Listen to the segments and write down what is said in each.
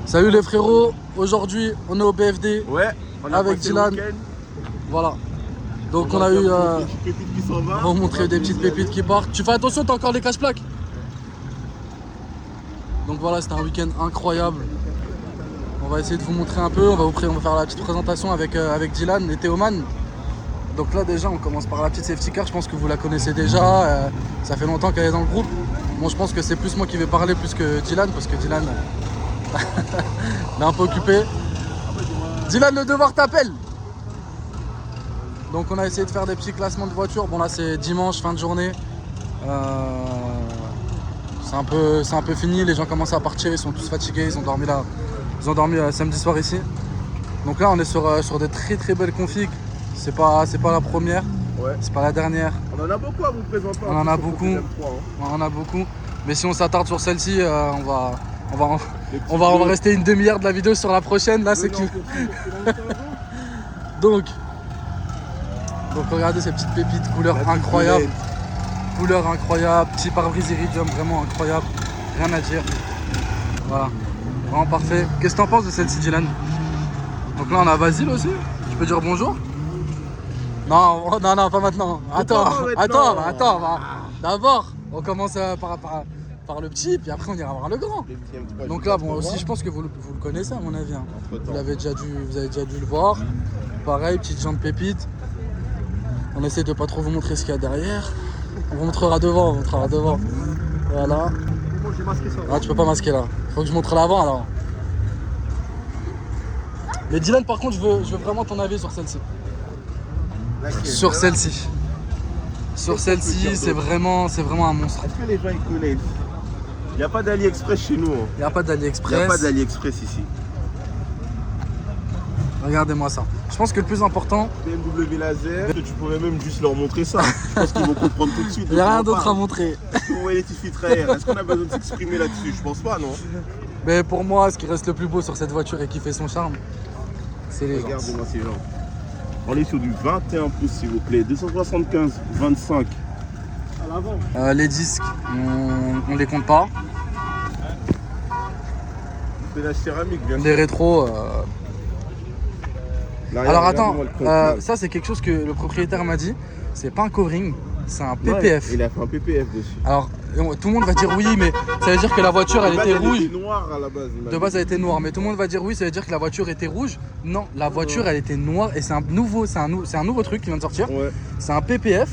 Salut les frérots, aujourd'hui on est au BFD avec Dylan. Voilà. Donc on a eu... on va vous montrer des petites pépites qui partent. Tu fais attention, t'as encore les cache-plaques. Donc voilà, c'était un week-end incroyable. On va essayer de vous montrer un peu, on va faire la petite présentation avec Dylan et Théoman. Donc là déjà on commence par la petite safety car, je pense que vous la connaissez déjà, ça fait longtemps qu'elle est dans le groupe. Bon, je pense que c'est plus moi qui vais parler plus que Dylan, parce que Dylan est un peu occupé. Dylan, le devoir t'appelle. Donc on a essayé de faire des petits classements de voitures. Bon là c'est dimanche, fin de journée. C'est un peu fini, les gens commencent à partir, ils sont tous fatigués, ils ont dormi samedi soir ici. Donc là on est sur des très très belles configs. C'est pas la première, c'est pas la dernière. On en a beaucoup à vous présenter. On en a beaucoup, on en a beaucoup. Mais si on s'attarde sur celle-ci, on va rester une demi-heure de la vidéo sur la prochaine. Là c'est que... Donc regardez ces petites pépites, couleur incroyable. Couleur incroyable, petit pare-brise iridium vraiment incroyable. Rien à dire. Voilà, vraiment parfait. Qu'est-ce que t'en penses de celle-ci, Dylan? Donc là on a Basile aussi. Tu peux dire bonjour? Non, pas maintenant. Attends. D'abord, on commence par le petit, puis après on ira voir le grand. Donc là, bon, aussi, je pense que vous le connaissez à mon avis. Hein. Vous avez déjà dû le voir. Pareil, petite jambe pépite. On essaie de pas trop vous montrer ce qu'il y a derrière. On vous montrera devant, Voilà. Ah, tu peux pas masquer là. Faut que je montre l'avant alors. Mais Dylan, par contre, je veux vraiment ton avis sur celle-ci. Sur celle-ci. Sur celle-ci, c'est vraiment un monstre. Est-ce que les gens ils connaissent? Il n'y a pas d'AliExpress chez nous. Il n'y a pas d'AliExpress. Il n'y a pas d'AliExpress ici. Regardez-moi ça. Je pense que le plus important... BMW laser, tu pourrais même juste leur montrer ça. Je pense qu'ils vont comprendre tout de suite. Il n'y a rien d'autre à montrer. Vous voyez les petits filtres air. Est-ce qu'on a besoin de s'exprimer là-dessus? Je pense pas, non? Mais pour moi, ce qui reste le plus beau sur cette voiture et qui fait son charme, c'est les jantes. Regardez-moi ces gens. On est sur du 21 pouces s'il vous plaît, 275, 25. À l'avant. Les disques, on les compte pas. C'est la céramique, bien sûr. Les rétros. Alors attends, ça c'est quelque chose que le propriétaire m'a dit. C'est pas un covering, c'est un PPF. Ouais, il a fait un PPF dessus. Alors tout le monde va dire oui, mais ça veut dire que la voiture elle était rouge. Elle était noire à la base. De base elle était noire, mais tout le monde va dire oui, ça veut dire que la voiture était rouge. Non, la voiture elle était noire et c'est un nouveau truc qui vient de sortir. Ouais. C'est un PPF.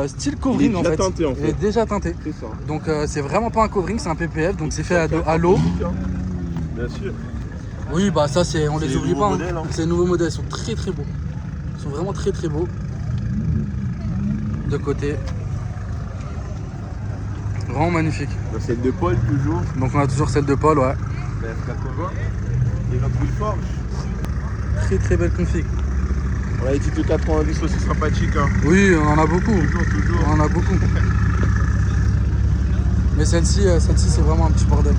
Style covering en fait. Il est déjà teinté. C'est ça. Donc c'est vraiment pas un covering, c'est un PPF, donc c'est fait à l'eau. Bien sûr. Oui, bah ça on les oublie pas. Modèles, hein. C'est les nouveaux modèles, ils sont très très beaux. Ils sont vraiment très très beaux. De côté. Vraiment magnifique. La celle de Paul toujours. Donc on a toujours celle de Paul, ouais. La F80. Et notre Wilforge. Très très belle config. On a les titres 90 aussi sympathiques. Hein. Oui, on en a beaucoup. Toujours. On en a beaucoup. Mais celle-ci c'est vraiment un petit bordel.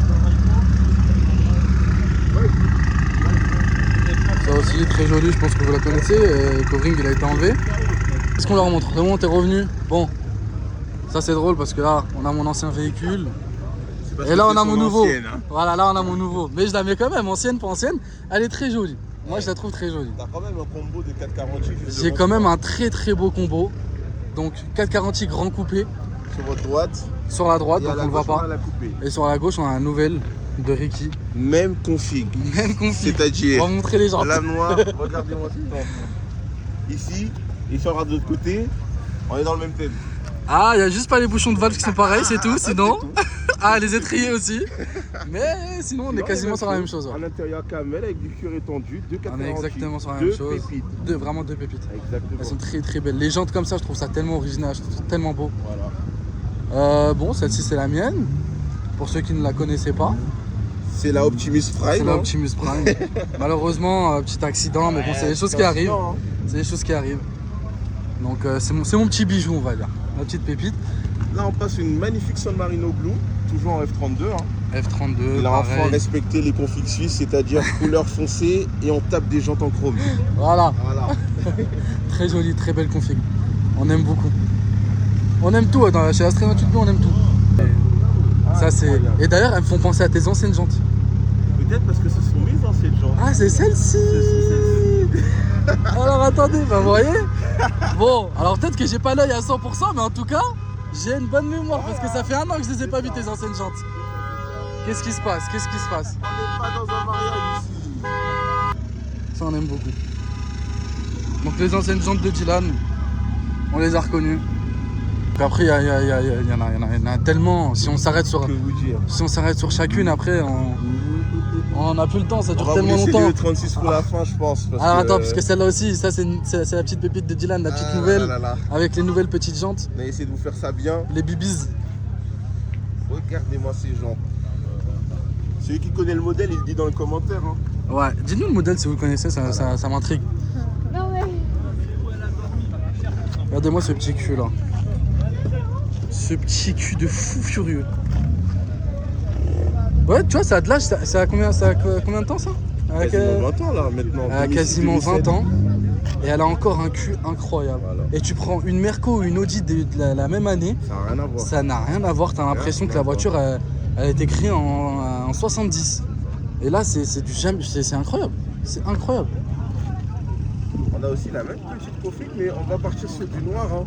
Ça aussi très joli, je pense que vous la connaissez. Le covering il a été enlevé. Qu'est-ce qu'on leur montre? C'est bon, t'es revenu? Bon, ça c'est drôle parce que là on a mon ancien véhicule. Et là on a mon nouveau. Ancienne, hein. Voilà, là on a mon nouveau. Mais je la mets quand même, ancienne, pas ancienne. Elle est très jolie. Moi je la trouve très jolie. T'as quand même un combo de 440. J'ai quand même un très très beau combo. Donc 440 grand coupé. Sur votre droite. Sur la droite, donc on le voit pas. Et sur la gauche on a un nouvel de Ricky. Même config. Même config. C'est-à-dire. On va montrer les gens. La noire, regardez-moi ça. Ici, il sera de l'autre côté. On est dans le même thème. Ah, il n'y a juste pas les bouchons de valve qui sont pareils, c'est tout, sinon. Ah, les étriers aussi. Mais sinon, on est quasiment sur la même chose. Ouais. Un intérieur camel avec du cuir étendu, on est exactement sur la même chose. Vraiment deux pépites. Exactement. Elles sont très très belles. Les jantes comme ça, je trouve ça tellement original, je trouve ça tellement beau. Voilà. Bon, celle-ci c'est la mienne. Pour ceux qui ne la connaissaient pas. C'est la Optimus Prime. C'est la Optimus Prime. Malheureusement, petit accident, mais bon, c'est des choses qui arrivent. Hein. C'est des choses qui arrivent. Donc c'est mon petit bijou, on va dire. Ma petite pépite. Là, on passe une magnifique San Marino Blue, toujours en F32. Hein. F32. Il a enfin respecté les configs suisses, c'est-à-dire couleur foncée et on tape des jantes en chrome. Voilà. Très jolie, très belle config. On aime beaucoup. On aime tout, chez Astrématique Blue, on aime tout. Ça, c'est... Et d'ailleurs, elles me font penser à tes anciennes jantes. peut-être parce que ce sont mes anciennes jantes. Ah, c'est celle-ci. Alors attendez, bah vous voyez. Bon, alors peut-être que j'ai pas l'œil à 100%, mais en tout cas, j'ai une bonne mémoire parce que ça fait 1 an que je les ai pas vues tes anciennes jantes. Qu'est-ce qui se passe? Qu'est-ce qui se passe? On n'est pas dans un mariage ici. Ça, on aime beaucoup. Donc les anciennes jantes de Dylan, on les a reconnues. Donc après, il y en a tellement. Si on s'arrête sur, Que vous dire. si on s'arrête sur chacune, après, on n'a plus le temps, ça On dure va vous tellement laisser longtemps. le 36 pour la fin, je pense. Parce Alors que... attends, parce que celle-là aussi, ça c'est la petite pépite de Dylan, la petite nouvelle, là. avec les nouvelles petites jantes, On a essayé de vous faire ça bien. les bibis. Regardez-moi ces gens. Celui qui connaît le modèle, il le dit dans les commentaires. Hein. Ouais, dites-nous le modèle si vous le connaissez, ça m'intrigue. Non mais... Regardez-moi ce petit cul là. Ce petit cul de fou furieux. Ouais, tu vois, ça a de l'âge, ça a combien de temps ça? Quasiment 20 ans là maintenant. Elle a quasiment 20 ans. Et elle a encore un cul incroyable. Voilà. Et tu prends une Merco ou une Audi de la même année, Ça n'a rien à voir. ça n'a rien à voir. T'as l'impression que la voiture, elle a été créée en 70. Et là, c'est du jamais. C'est incroyable. C'est incroyable. On a aussi la même petite config, mais on va partir sur du noir. Hein.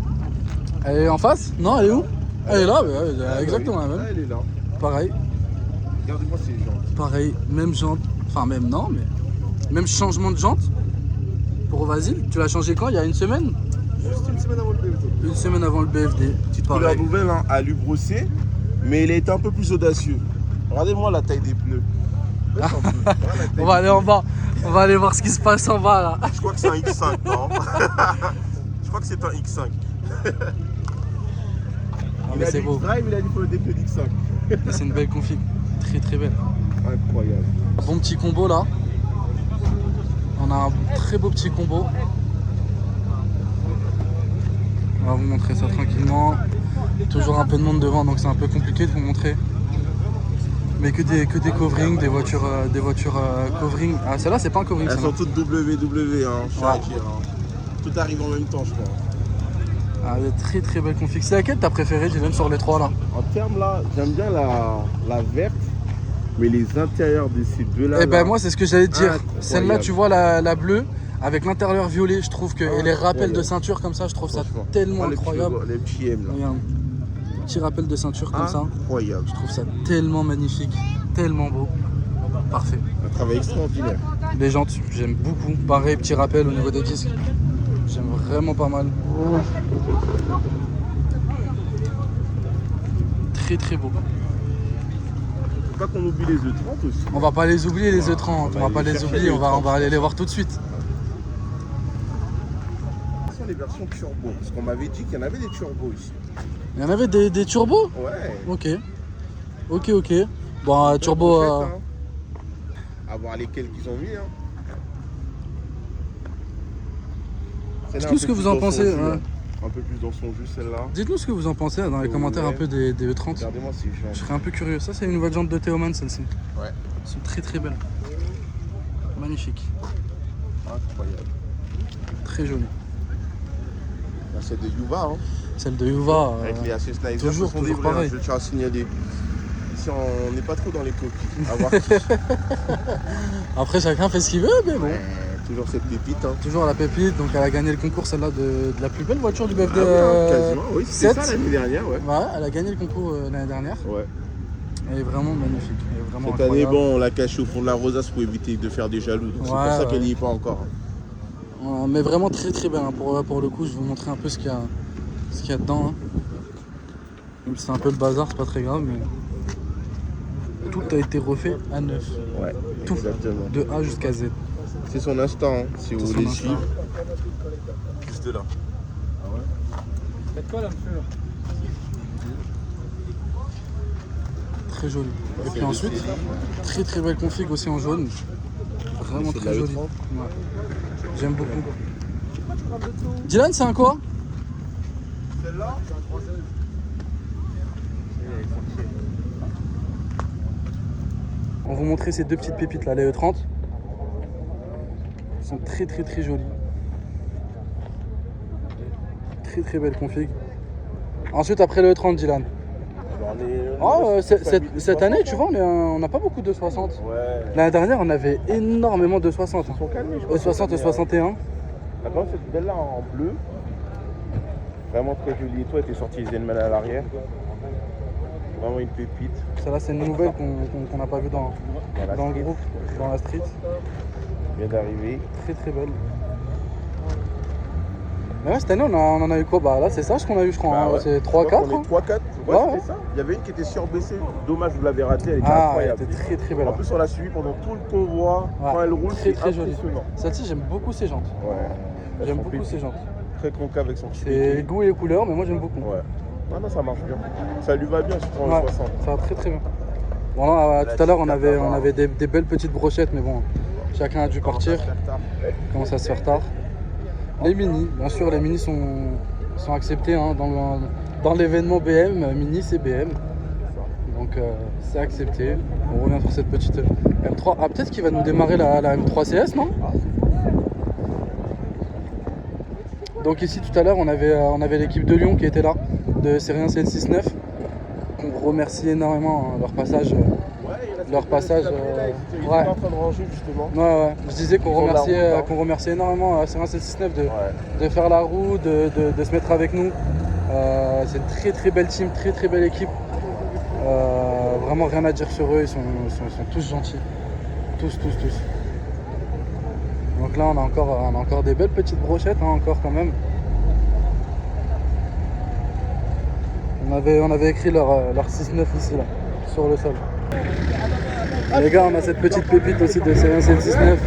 Elle est en face? Non, elle est où? Elle est là, exactement la Là, même. elle est là. Pareil, Regardez-moi ces gens. pareil, même jante. Enfin, même non, mais. Même changement de jante. Pour Vasile, tu l'as changé quand? Il y a une semaine? Juste une semaine avant le BFD. Une semaine avant le BFD. Petite couleur nouvelle hein, à lui brosser, mais il a été un peu plus audacieux. Regardez-moi la taille des pneus. Baisse un peu. Voilà la taille On va des aller en bas. On va aller voir ce qui se passe en bas là. Je crois que c'est un X5, non? Je crois que c'est un X5. Ah, Il mais a c'est dit beau. X-Drive, il a dit faut des pneus d'X5. C'est une belle config. Très très belle. Incroyable. Bon petit combo là. On a un très beau petit combo. On va vous montrer ça tranquillement. Toujours un peu de monde devant donc c'est un peu compliqué de vous montrer. Mais que des coverings, des voitures covering. Ah celle-là c'est pas un covering. Elles Celle-là. sont toutes WW, hein, je tiens à Ouais. dire, hein. Tout arrive en même temps, je crois. Ah, des très très belle config. C'est laquelle t'as préférée Dylan sur les trois là? En termes là, j'aime bien la verte, mais les intérieurs de ces deux-là. Eh ben là, moi c'est ce que j'allais te dire. incroyable. Celle-là tu vois la bleue avec l'intérieur violet, je trouve que et les rappels de Incroyable. ceinture comme ça, je trouve ça franchement. tellement Ah, les petits incroyable. logos, les petits M là. Regarde, petit rappel de ceinture comme ça, Incroyable. je trouve ça tellement magnifique, tellement beau, parfait. Un travail extraordinaire. Les jantes, j'aime beaucoup. Pareil, petit rappel au niveau des disques, j'aime vraiment pas mal. Très très beau. Faut pas qu'on oublie les E30 aussi. On va pas les oublier les E30, on va pas les chercher oublier, les on va E30. aller les voir tout de suite. Ce sont les versions turbo. Parce qu'on m'avait dit qu'il y en avait des turbos ici. Il y en avait des turbos? Ouais. Ok. Ok. Bon, turbo. En fait, hein. À voir lesquels qu'ils ont mis. Hein. Celle-là, Dites-nous un ce peu que plus vous en dans son pensez. jus, Ouais. hein. Un peu plus dans son jus, celle-là. Dites-nous ce que vous en pensez dans les commentaires un peu des E30. Regardez-moi ces gens. Je serais un peu curieux. Ça, c'est une nouvelle jante de Théoman, celle-ci. Ouais. Elles sont très très belles. Magnifique. Incroyable. Très jolie. Là, c'est de Yuva. Hein. Celle de Yuva. Avec les Asus Sniper. toujours ce sont des vrais, pareil. Je tiens à signaler. Ici, on n'est pas trop dans les copies. À voir qui. Après, chacun fait ce qu'il veut, mais bon. Toujours cette pépite. Hein. Toujours la pépite. Donc, elle a gagné le concours, celle-là, de la plus belle voiture du BFD. Ah ouais, hein, quasiment. Oui, c'était 7. ça l'année dernière. Ouais. Ouais, elle a gagné le concours l'année dernière. Ouais. Elle est vraiment magnifique. Elle est vraiment Cette année, incroyable. bon, on l'a cachée au fond de la rosace pour éviter de faire des jaloux. Donc c'est pour ça qu'elle n'y est pas encore. Ouais, mais vraiment très très belle. Hein. Pour le coup, je vais vous montrer un peu ce qu'il y a dedans. Hein. Même si c'est un peu le bazar, c'est pas très grave, mais tout a été refait à neuf. Ouais, Tout. exactement. De A jusqu'à Z. C'est son instant, hein, si vous C'est voulez son suivre. instant. Juste là. Faites quoi là, monsieur? Très joli. Et puis ensuite, très très belle config aussi en jaune. Vraiment C'est très la joli. E30. Ouais. J'aime beaucoup. Dylan, c'est un quoi? Celle-là, c'est un 316. On va vous montrer ces deux petites pépites là, les E30. Elles sont très très très jolies. Très très belle config. Ensuite après le E30 Dylan. Alors Cette année, tu vois, on n'a pas beaucoup de 60. Ouais. L'année dernière, on avait énormément de 60. Ils sont calmés, je crois. 60 et 61. Par contre, cette belle-là en bleu, vraiment très jolie. Et toi, elle était sortie Zenman à l'arrière. Vraiment une pépite. Celle-là, c'est une nouvelle qu'on n'a pas vue dans le groupe, dans la street. Vient d'arriver. Très très belle. Mais ouais, cette année, on en a eu quoi? Bah là, c'est ça ce qu'on a eu, je crois. Bah ouais. C'est 3-4. 3-4. Ouais, c'était ça. Il y avait une qui était surbaissée. Dommage, vous l'avez ratée. Elle était incroyable. Elle était très très belle. En plus, on l'a suivie pendant tout le convoi. Quand elle roule, très c'est très jolie. impressionnant. Celle-ci, j'aime beaucoup ces jantes. Ouais. J'aime beaucoup ces jantes. Très concave avec son petit C'est béquet. les goûts et les couleurs, mais moi j'aime beaucoup. Ouais. Non, ça marche bien. Ça lui va bien, surtout en 60. Ça va très très bien. Bon là, tout à l'heure, on avait des belles petites brochettes, mais bon, chacun a dû partir. Il commence à se faire tard. Les minis, bien sûr, les minis sont acceptés hein, dans l'événement BM. Mini, c'est BM. Donc c'est accepté. On revient sur cette petite M3. Ah, peut-être qu'il va nous démarrer la M3 CS, non? Donc ici, tout à l'heure, on avait l'équipe de Lyon qui était là, de Série 1 CL69. On remercie énormément hein, leur passage. Leur passage. Ils étaient en train de ranger justement. Ouais. Je disais qu'on remerciait énormément Série 1 CL69 de faire la roue, de se mettre avec nous. C'est une très très belle team, très très belle équipe. Vraiment rien à dire sur eux, ils sont tous gentils. Tous. Donc là on a encore des belles petites brochettes hein, encore quand même. On avait écrit leur 6-9 ici là, sur le sol. Les gars, on a cette petite pépite aussi de Série 1 CL69.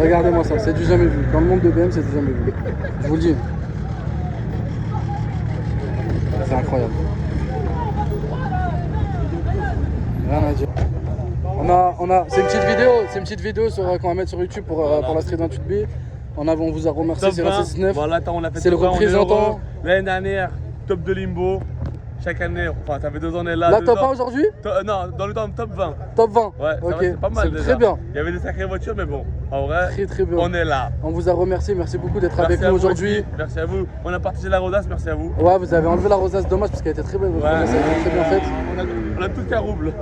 Regardez-moi ça, c'est du jamais vu. Dans le monde de BM, c'est du jamais vu. Je vous le dis. C'est incroyable. Rien à dire. C'est une petite vidéo qu'on va mettre sur YouTube pour la Street 28B. On vous a remercié Série 1 CL69. Voilà, on l'a fait. C'est le représentant. L'année dernière, top de Limbo. Chaque année, enfin, ça fait 2 ans, on est là. Là, top 1 aujourd'hui? Non, dans le temps, top 20. Top 20. Ouais, ok, c'est pas mal déjà. Très bien. Il y avait des sacrées voitures, mais bon, en vrai, très bien. On est là. On vous a remercié, merci beaucoup d'être avec nous aujourd'hui. Merci à vous. On a partagé la rosace, merci à vous. Ouais, vous avez enlevé la rosace, dommage parce qu'elle était très belle. Ouais, elle était très bien faite. On a tout qu'à rouble.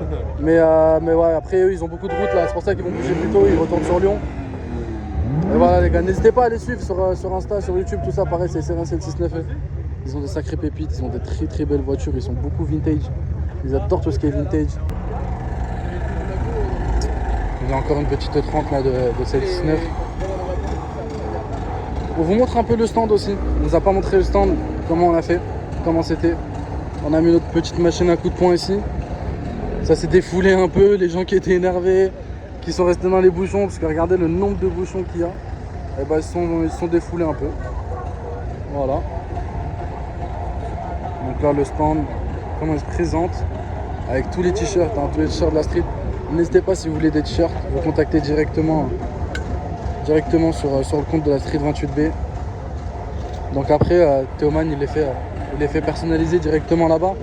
Mais ouais, après eux, ils ont beaucoup de routes là, c'est pour ça qu'ils vont bouger plus tôt, ils retournent sur Lyon. Et voilà les gars, n'hésitez pas à les suivre sur Insta, sur YouTube, tout ça, pareil, c'est Série 1 CL69. Ils ont des sacrées pépites, ils ont des très très belles voitures, ils sont beaucoup vintage. Ils adorent tout ce qui est vintage. Il y a encore une petite 30 là de CL19. On vous montre un peu le stand aussi. On nous a pas montré le stand, comment on a fait, comment c'était. On a mis notre petite machine à coup de poing ici. Ça s'est défoulé un peu, les gens qui étaient énervés, qui sont restés dans les bouchons, parce que regardez le nombre de bouchons qu'il y a. Et bah ils se sont défoulés un peu. Voilà. Donc là le stand, comment il se présente, avec tous les t-shirts, hein, tous les t-shirts de la street. N'hésitez pas si vous voulez des t-shirts, vous contactez directement sur le compte de la Street 28B. Donc après Théoman il les fait personnaliser directement là-bas.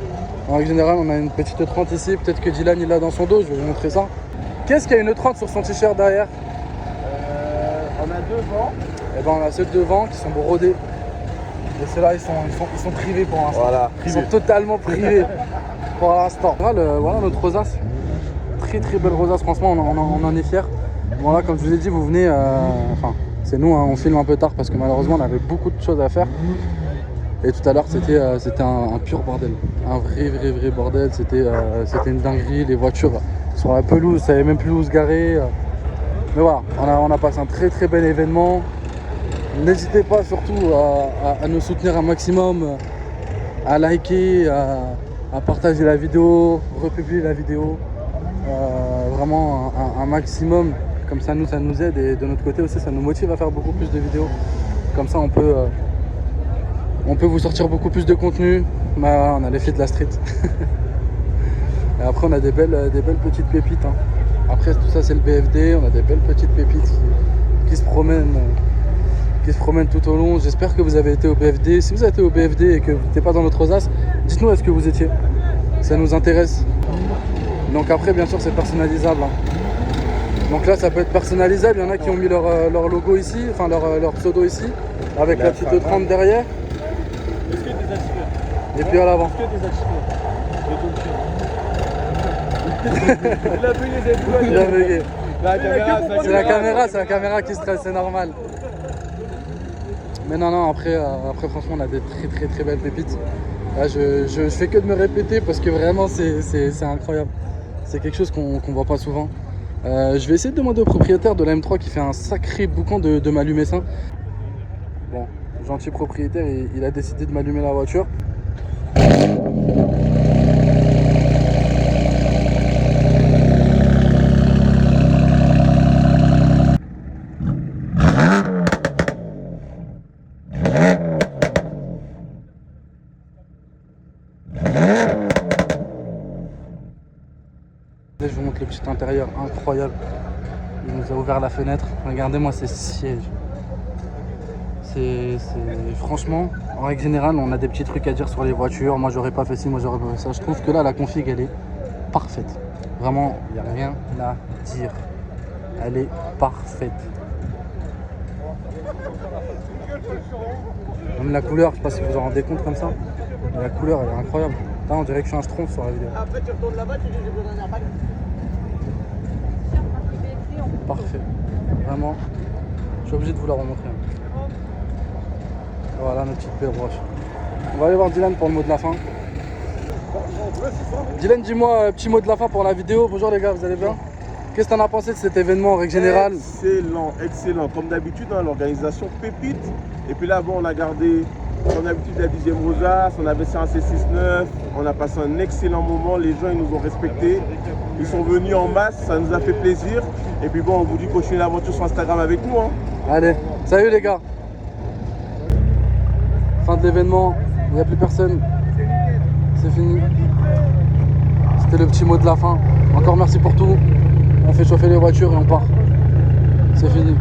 En règle générale on a une petite 30 ici, peut-être que Dylan il l'a dans son dos, je vais vous montrer ça. Qu'est-ce qu'il y a une 30 sur son t-shirt derrière? On a devant. Et ben on a ceux de devant qui sont brodés. Et ceux-là ils sont privés pour l'instant. Voilà. Ils sont totalement privés pour l'instant. Voilà notre rosace. Très très belle rosace, franchement on en est fiers. Voilà, comme je vous ai dit, vous venez, enfin c'est nous, hein, on filme un peu tard parce que malheureusement on avait beaucoup de choses à faire. Et tout à l'heure c'était un pur bordel, un vrai bordel, c'était une dinguerie, les voitures sur la pelouse, ça savait même plus où se garer. Mais voilà, on a passé un très bel événement. N'hésitez pas surtout à nous soutenir un maximum, à liker, à partager la vidéo, republier la vidéo. Vraiment un maximum, comme ça nous aide et de notre côté aussi ça nous motive à faire beaucoup plus de vidéos. Comme ça on peut vous sortir beaucoup plus de contenu. Bah, on a l'effet de la street. Et après on a des belles petites pépites. Hein. Après tout ça c'est le BFD, on a des belles petites pépites qui se promènent tout au long. J'espère que vous avez été au BFD. Si vous avez été au BFD et que vous n'étiez pas dans notre rosace, dites-nous est-ce que vous étiez. Ça nous intéresse. Donc après bien sûr c'est personnalisable. Hein. Donc là ça peut être personnalisable, il y en a qui ont mis leur logo ici, enfin leur pseudo ici, avec la petite 30 derrière. Est-ce que des attireurs? Et puis à l'avant. Est-ce que des attireurs? Il a payé cette fois. Il a bugué. C'est la caméra, C'est la caméra qui stresse, c'est normal. Mais non, après franchement, on a des très belles pépites. Là, je fais que de me répéter parce que vraiment, c'est incroyable. C'est quelque chose qu'on voit pas souvent. Je vais essayer de demander au propriétaire de la M3 qui fait un sacré boucan de m'allumer ça. Bon, gentil propriétaire, il a décidé de m'allumer la voiture. Je vous montre le petit intérieur incroyable. Il nous a ouvert la fenêtre. Regardez-moi ces sièges. Franchement, en règle générale, on a des petits trucs à dire sur les voitures. Moi, j'aurais pas fait ci, moi, j'aurais pas fait ça. Je trouve que là, la config, elle est parfaite. Vraiment, il n'y a rien à dire. Elle est parfaite. Même la couleur, je sais pas si vous en rendez compte comme ça. Mais la couleur, elle est incroyable. Là, on dirait que je suis un schtroumpf sur la vidéo. Après, tu retournes là-bas, tu dis j'ai besoin d'un bac. Parfait. Vraiment, je suis obligé de vous la remontrer. Voilà nos petites perroches. On va aller voir Dylan pour le mot de la fin. Dylan, dis-moi, petit mot de la fin pour la vidéo. Bonjour les gars, vous allez bien? Qu'est-ce que t'en as pensé de cet événement en règle générale? Excellent. Comme d'habitude, hein, l'organisation pépite. Et puis là, bon, on a gardé son habitude de la 10e Rosace, on a baissé un C69, on a passé un excellent moment. Les gens, ils nous ont respectés. Ils sont venus en masse, ça nous a fait plaisir. Et puis bon, on vous dit continuez l'aventure sur Instagram avec nous. Hein. Allez, salut les gars. Fin de l'événement, il n'y a plus personne. C'est fini. C'était le petit mot de la fin. Encore merci pour tout. On fait chauffer les voitures et on part. C'est fini.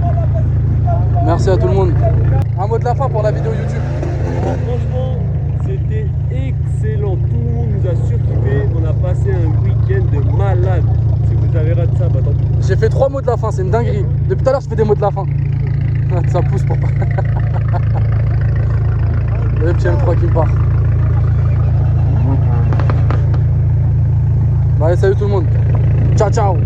Merci à tout le monde. Un mot de la fin pour la vidéo YouTube. Franchement, c'était excellent. Tout le monde nous a surkiffé. On a passé un week-end de malade. Si vous avez raté ça, bah tant pis. J'ai fait 3 mots de la fin, c'est une dinguerie. Depuis tout à l'heure, je fais des mots de la fin. Ça pousse pour pas. Le petit M3 qui part. Bah, allez, salut tout le monde. Ciao, ciao.